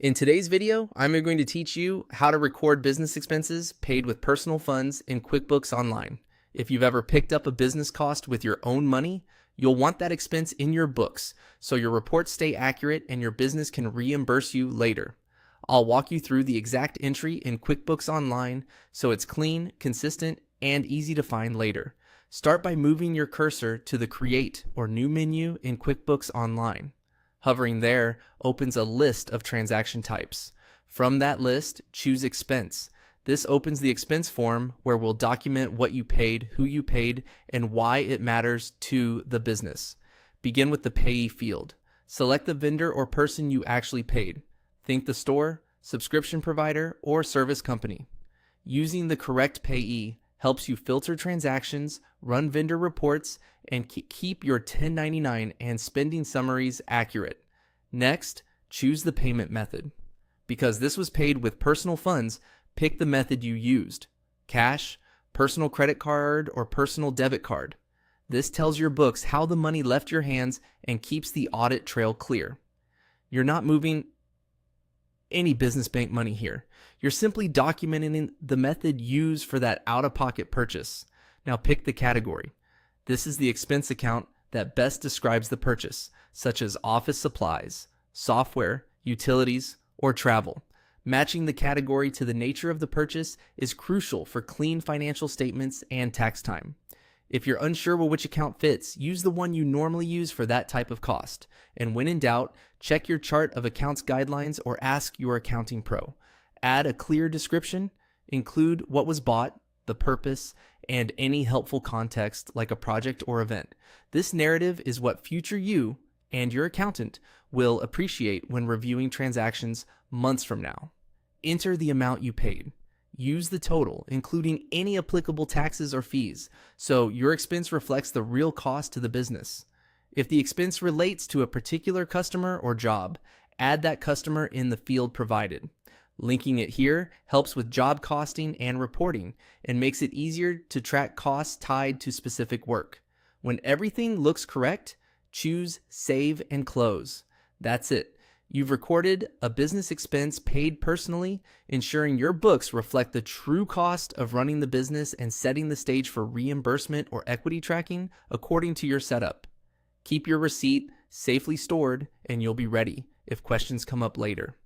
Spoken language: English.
In today's video, I'm going to teach you how to record business expenses paid with personal funds in QuickBooks Online. If you've ever picked up a business cost with your own money, you'll want that expense in your books so your reports stay accurate and your business can reimburse you later. I'll walk you through the exact entry in QuickBooks Online so it's clean, consistent, and easy to find later. Start by moving your cursor to the Create or New menu in QuickBooks Online. Hovering there opens a list of transaction types. From that list, choose Expense. This opens the expense form where we'll document what you paid, who you paid, and why it matters to the business. Begin with the Payee field. Select the vendor or person you actually paid. Think the store, subscription provider, or service company. Using the correct payee helps you filter transactions, run vendor reports, and keep your 1099 and spending summaries accurate. Next, choose the payment method. Because this was paid with personal funds, pick the method you used: cash, personal credit card, or personal debit card. This tells your books how the money left your hands and keeps the audit trail clear. You're not moving any business bank money here. You're simply documenting the method used for that out-of-pocket purchase. Now pick the category. This is the expense account that best describes the purchase, such as office supplies, software, utilities, or travel. Matching the category to the nature of the purchase is crucial for clean financial statements and tax time. If you're unsure which account fits, use the one you normally use for that type of cost. And when in doubt, check your chart of accounts guidelines or ask your accounting pro. Add a clear description, include what was bought, the purpose, and any helpful context like a project or event. This narrative is what future you and your accountant will appreciate when reviewing transactions months from now. Enter the amount you paid. Use the total, including any applicable taxes or fees, so your expense reflects the real cost to the business. If the expense relates to a particular customer or job, add that customer in the field provided. Linking it here helps with job costing and reporting and makes it easier to track costs tied to specific work. When everything looks correct, choose Save and Close. That's it. You've recorded a business expense paid personally, ensuring your books reflect the true cost of running the business and setting the stage for reimbursement or equity tracking according to your setup. Keep your receipt safely stored and you'll be ready if questions come up later.